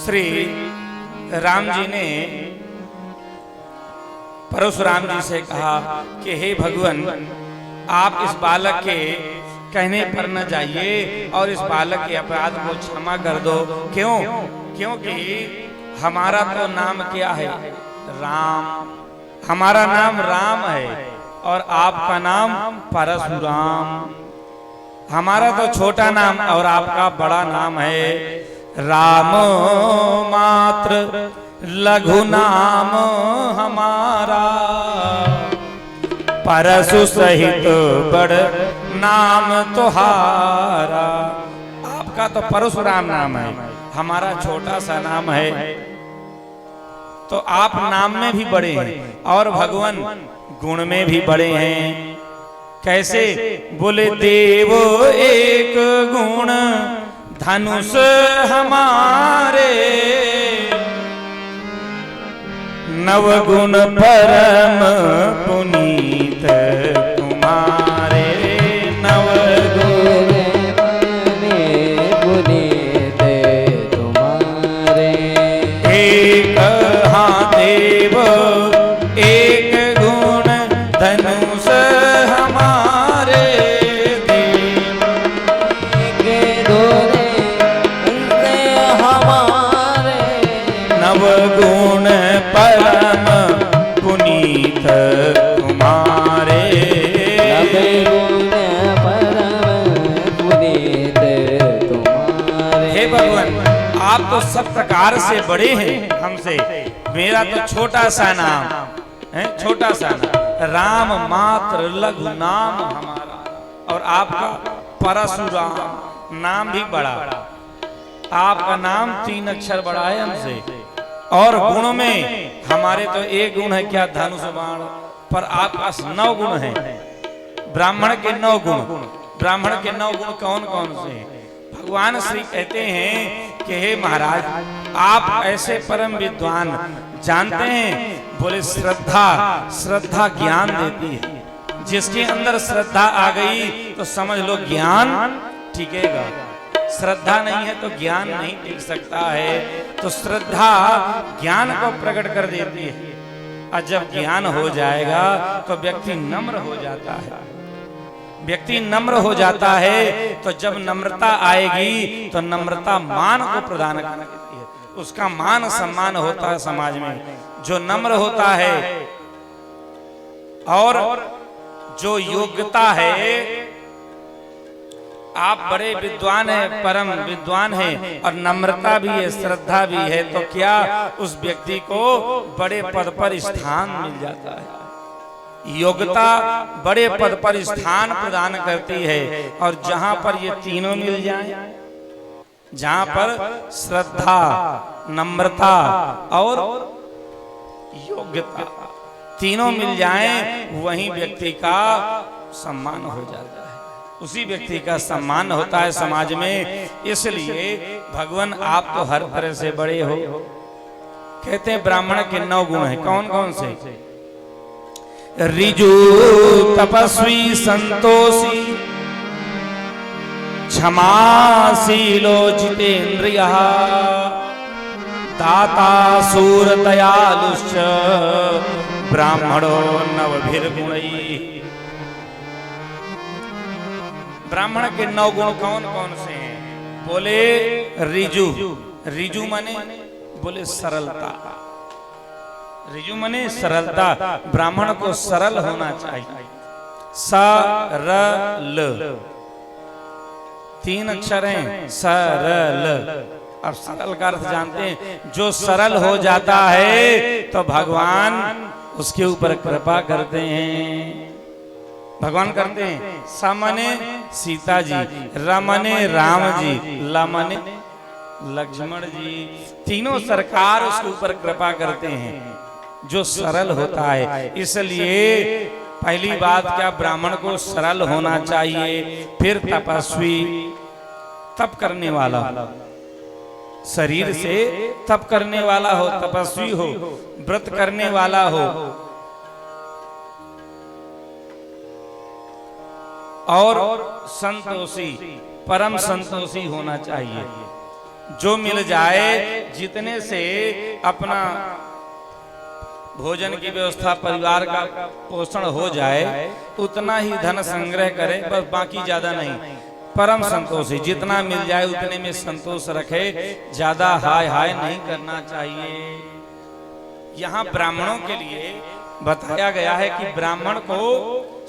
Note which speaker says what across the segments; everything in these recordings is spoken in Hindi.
Speaker 1: श्री राम जी ने परशुराम जी से कहा कि हे भगवान, आप इस बालक के कहने पर न जाइए और इस बालक के अपराध को क्षमा कर दो। क्यों? क्योंकि हमारा तो नाम क्या है? राम। हमारा नाम राम है और आपका नाम परशुराम। हमारा तो छोटा नाम और आपका बड़ा नाम है। राम मात्र लघु नाम हमारा, परशु सहित बड़ नाम तुहारा। आपका तो परशुराम नाम है, हमारा छोटा सा नाम है। तो आप नाम में भी बड़े हैं और भगवान गुण में भी बड़े हैं। कैसे? बोले देव एक गुण धनुष हमारे, नवगुण परम पुनीत तुम्हारे। नवगुण
Speaker 2: पुनीत तुम्हारे।
Speaker 1: एक हाँ देव एक गुण धनुष हमारे,
Speaker 2: देव एक हमारे।
Speaker 1: नवगुण परम पुनीत तुम्हारे।
Speaker 2: नवगुण परम पुनीत तुम्हारे।
Speaker 1: हे भगवान, आप तो सब प्रकार से बड़े हैं हमसे। मेरा तो छोटा सा नाम है, छोटा सा नाम राम मात्र लघु नाम हमारा, और आपका परशुराम नाम भी बड़ा। आपका नाम 3 अक्षर बड़ा है हमसे। और गुण में हमारे तो एक गुण है, क्या? धनुष बाण। पर आपके पास 9 गुण हैं। ब्राह्मण के 9 गुण। ब्राह्मण के 9 गुण कौन कौन से हैं? भगवान श्री कहते हैं कि हे महाराज, आप ऐसे परम विद्वान जानते हैं। बोले श्रद्धा, श्रद्धा ज्ञान देती है। जिसके अंदर श्रद्धा आ गई तो समझ लो ज्ञान टिकेगा। श्रद्धा नहीं है तो ज्ञान नहीं टिक सकता है। तो श्रद्धा ज्ञान को प्रकट कर देती है। और जब ज्ञान हो जाएगा तो व्यक्ति नम्र हो जाता है। व्यक्ति नम्र हो जाता है तो जब नम्रता आएगी तो नम्रता मान को प्रदान करती है। उसका मान सम्मान होता है समाज में। जो नम्र होता है और जो योग्यता है, आप बड़े विद्वान हैं, परम विद्वान हैं और नम्रता भी है, श्रद्धा भी है, तो क्या उस व्यक्ति को बड़े पद पर स्थान मिल जाता है। योग्यता बड़े पद पर स्थान प्रदान करती है। और जहां पर ये तीनों मिल जाएं, जहां पर श्रद्धा, नम्रता और योग्यता तीनों मिल जाएं, वहीं व्यक्ति का सम्मान हो जाता है। उसी व्यक्ति का सम्मान होता है समाज में। इसलिए भगवान आप तो हर तरह से बड़े हो। कहते हैं ब्राह्मण के 9 गुण हैं। कौन कौन से? ऋजु तपस्वी संतोषी, क्षमाशीलो जितेन्द्रियः, दाता शूर दयालुश्च, ब्राह्मणो नवभिर्गुणैः। ब्राह्मण के 9 गुण कौन कौन से हैं? बोले ऋजु। ऋजु माने बोले सरलता। ऋजु माने सरलता। ब्राह्मण को सरल होना चाहिए। सरल 3 अक्षर हैं। सरल। अब सरल का अर्थ जानते हैं। जो सरल हो जाता है तो भगवान उसके ऊपर कृपा करते हैं। भगवान करते हैं। स माने सीता जी, र माने राम जी, ल माने लक्ष्मण जी। तीनों सरकार उसके ऊपर कृपा करते हैं जो सरल होता है। इसलिए पहली बात क्या? ब्राह्मण को सरल होना चाहिए। फिर तपस्वी, तप करने वाला, शरीर से तप करने वाला हो, तपस्वी हो, व्रत करने वाला हो। और संतोषी, परम संतोषी होना चाहिए। जो मिल जाए जितने से अपना भोजन की व्यवस्था, परिवार का पोषण हो जाए, उतना ही धन संग्रह करे, बस बाकी ज्यादा नहीं। परम संतोषी, जितना मिल जाए उतने में संतोष रखे, ज्यादा हाय हाय नहीं करना चाहिए। यहाँ ब्राह्मणों के लिए बताया गया है कि ब्राह्मण को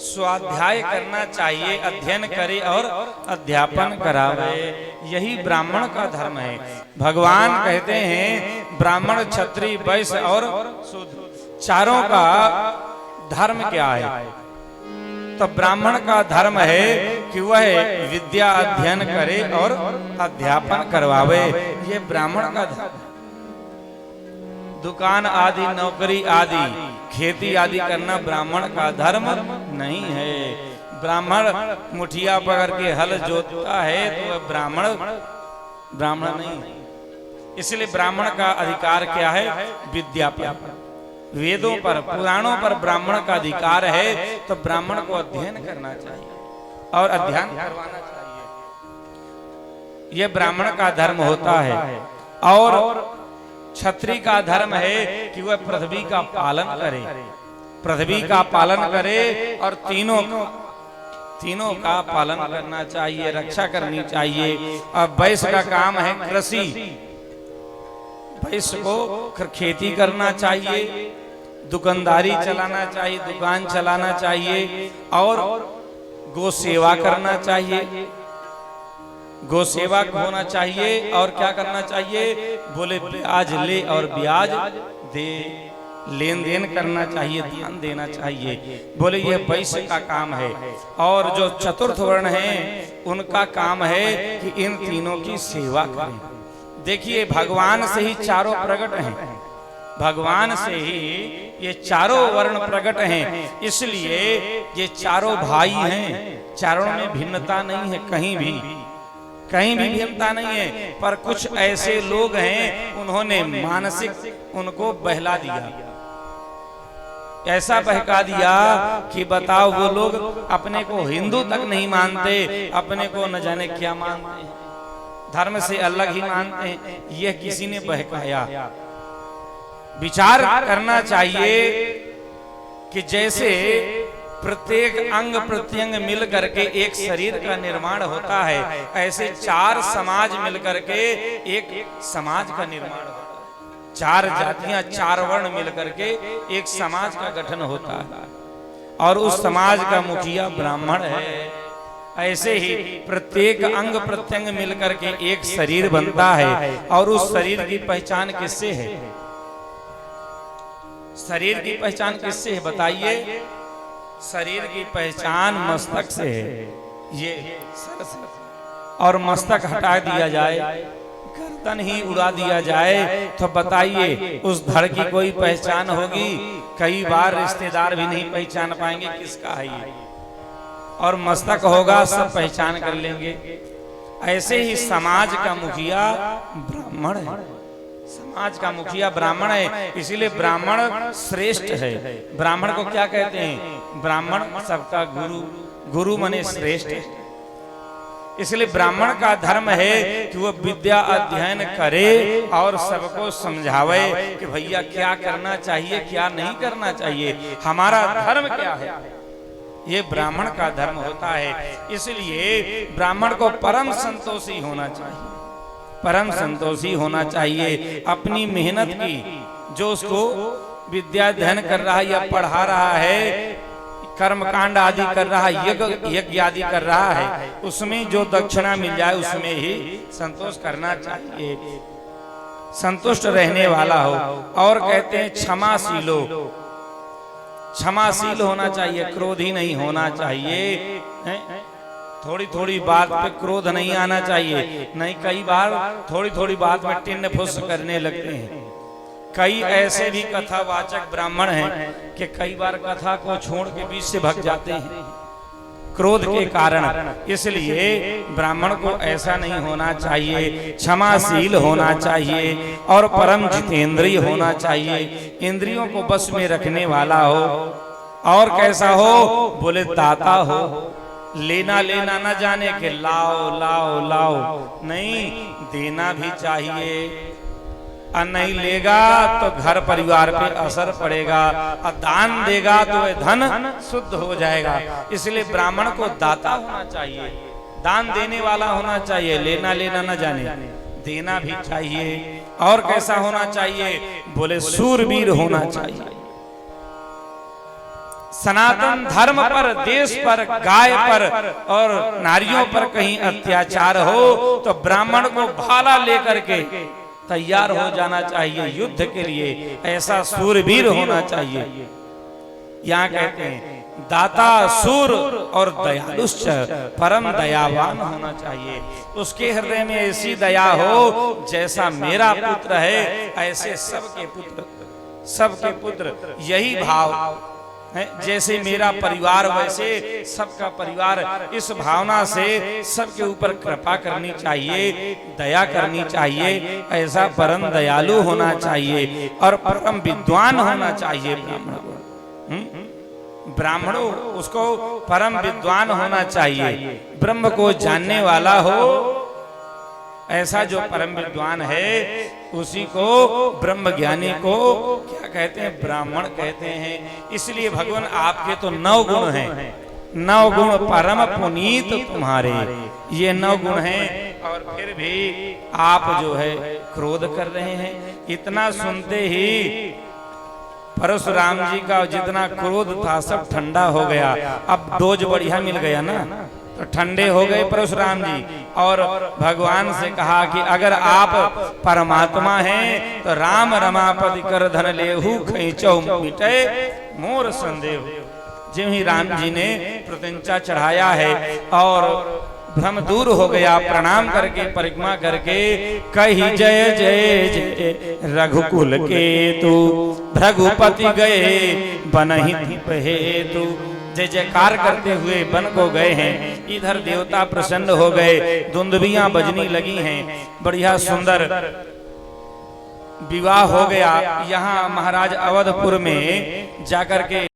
Speaker 1: स्वाध्याय करना चाहिए, अध्ययन करे और अध्यापन करावे, यही ब्राह्मण का धर्म है। भगवान कहते हैं ब्राह्मण, क्षत्रिय, वैश्य और शूद्र चारों का धर्म क्या है? तो ब्राह्मण का धर्म है कि वह विद्या अध्ययन करे और अध्यापन करवावे, ये ब्राह्मण का धर्म है। दुकान आदि, नौकरी आदि, खेती आदि करना ब्राह्मण का धर्म नहीं है। ब्राह्मण मुठिया पकड़ के हल जोतता है तो वह ब्राह्मण नहीं। इसलिए ब्राह्मण का अधिकार क्या है? विद्या पर, वेदों पर, पुराणों पर ब्राह्मण का अधिकार है। तो ब्राह्मण को अध्ययन करना चाहिए और अध्ययन करवाना चाहिए, यह ब्राह्मण का धर्म होता है। और क्षत्रिय का धर्म है कि वह पृथ्वी का पालन करे, पृथ्वी का पालन करे और तीनों का पालन करना चाहिए, रक्षा करनी चाहिए। और वैश्य का काम है कृषि, वैश्य को खेती करना चाहिए, दुकानदारी चलाना चाहिए, दुकान चलाना चाहिए और गो सेवा करना चाहिए, गो सेवा होना चाहिए। और क्या करना चाहिए? बोले ब्याज ले और ब्याज दे, लेन देन करना चाहिए, ध्यान देना चाहिए। बोले यह वैश्य का काम है। और जो चतुर्थ वर्ण है उनका काम है कि इन तीनों की सेवा करें। देखिए भगवान से ही चारों प्रकट हैं, भगवान से ही ये चारों वर्ण प्रकट हैं, इसलिए ये चारों भाई हैं। चारों में भिन्नता नहीं है, कहीं भी भिन्नता नहीं है। पर कुछ ऐसे लोग हैं उन्होंने मानसिक उनको बहला दिया, ऐसा बहका दिया कि बताओ वो लोग अपने को हिंदू तक नहीं मानते, अपने को न जाने क्या मानते हैं, धर्म से अलग ही मानते हैं। यह किसी ने बहकाया। विचार करना चाहिए कि जैसे प्रत्येक अंग प्रत्यंग मिल करके एक शरीर का निर्माण होता है, ऐसे चार समाज मिल करके एक समाज का निर्माण होता है। चार जातियां, चार वर्ण मिल करके एक समाज का गठन होता है और उस समाज का मुखिया ब्राह्मण है। ऐसे ही प्रत्येक अंग प्रत्यंग मिल करके एक शरीर बनता है और उस शरीर की पहचान किससे है? शरीर की पहचान किससे है बताइए? शरीर की पहचान मस्तक से है। ये सर से और मस्तक हटा दिया जाए, गर्दन ही उड़ा दिया जाए तो बताइए उस धड़ की कोई पहचान होगी? कई बार रिश्तेदार भी नहीं पहचान पाएंगे किसका है ये, और मस्तक होगा सब पहचान कर लेंगे। ऐसे ही समाज का मुखिया ब्राह्मण है, समाज का मुखिया ब्राह्मण है, इसीलिए ब्राह्मण श्रेष्ठ है। ब्राह्मण को क्या कहते हैं? ब्राह्मण सबका गुरु, गुरु माने श्रेष्ठ है। इसलिए ब्राह्मण का धर्म है कि वो विद्या अध्ययन करे और सबको समझावे कि भैया क्या करना चाहिए, क्या नहीं करना चाहिए, हमारा धर्म क्या है। ये ब्राह्मण का धर्म होता है। इसलिए ब्राह्मण को परम संतोषी होना चाहिए, परम संतोषी होना चाहिए। अपनी मेहनत की, जो उसको विद्या अध्ययन कर रहा है या पढ़ा रहा है, कर्मकांड आदि कर रहा है, यज्ञ आदि कर रहा है, उसमें जो दक्षिणा मिल जाए उसमें ही संतोष करना चाहिए, संतुष्ट रहने वाला हो। और कहते हैं क्षमाशीलो, क्षमाशील होना चाहिए, क्रोधी नहीं होना चाहिए। थोड़ी थोड़ी बात पे क्रोध नहीं आना चाहिए। नहीं, कई बार थोड़ी थोड़ी बात में टिन्न फुस करने लगते हैं। कई ऐसे भी कथावाचक ब्राह्मण हैं कि कई बार कथा को छोड़ के बीच से भाग जाते हैं क्रोध के कारण। इसलिए ब्राह्मण को ऐसा नहीं होना चाहिए, क्षमाशील होना चाहिए और परम जितेंद्रिय होना चाहिए, इंद्रियों को बस में रखने वाला हो। और कैसा हो? बोले दाता हो, लेना लेना न जाने के लाओ लाओ लाओ, नहीं, देना भी चाहिए। और नहीं लेगा तो घर परिवार पे असर पड़ेगा, और दान देगा तो वह धन शुद्ध हो जाएगा। इसलिए ब्राह्मण को दाता होना चाहिए, दान देने वाला होना चाहिए, लेना लेना न जाने, देना भी चाहिए। और कैसा होना चाहिए? बोले सूरवीर होना चाहिए। सनातन धर्म पर, देश पर, गाय पर और नारियों पर कहीं अत्याचार हो तो ब्राह्मण को भाला लेकर के तैयार हो जाना चाहिए युद्ध के लिए। ऐसा सूरवीर होना चाहिए। यहाँ कहते हैं दाता सूर और दयालुश्च, परम दयावान होना चाहिए। उसके हृदय में ऐसी दया हो जैसा मेरा पुत्र है ऐसे सबके पुत्र यही भाव है। जैसे मेरा परिवार वैसे सबका परिवार, इस भावना से सबके ऊपर कृपा करनी चाहिए, दया करनी चाहिए। ऐसा परम दयालु होना चाहिए और परम विद्वान होना चाहिए ब्राह्मण को। ब्राह्मणों उसको परम विद्वान होना चाहिए, ब्रह्म को जानने वाला हो। ऐसा जो परम विद्वान है उसी को ब्रह्म ज्ञानी को क्या कहते हैं? ब्राह्मण कहते हैं। इसलिए भगवान आपके तो 9 गुण हैं, 9 गुण परम पुनीत तुम्हारे, ये 9 गुण हैं और फिर भी आप जो है क्रोध कर रहे हैं। इतना सुनते ही परशुराम जी का जितना क्रोध था सब ठंडा हो गया। अब डोज बढ़िया मिल गया ना, तो ठंडे हो गए परशुराम जी और भगवान से कहा कि अगर आप परमात्मा हैं तो राम रमापति कर धन लेहु खैचौ मिटे मोर संदेह। जिन ही राम जी ने प्रत्यंचा चढ़ाया है और भ्रम दूर हो गया, प्रणाम करके परिक्रमा करके कही जय जय जय रघुकुल के तू भृगुपति गए बनहि हेतु। जय जयकार करते हुए वन को गए हैं। इधर देवता प्रसन्न हो गए, दुंदुभियां बजनी लगी हैं, बढ़िया सुंदर विवाह हो गया। यहाँ महाराज अवधपुर में जाकर के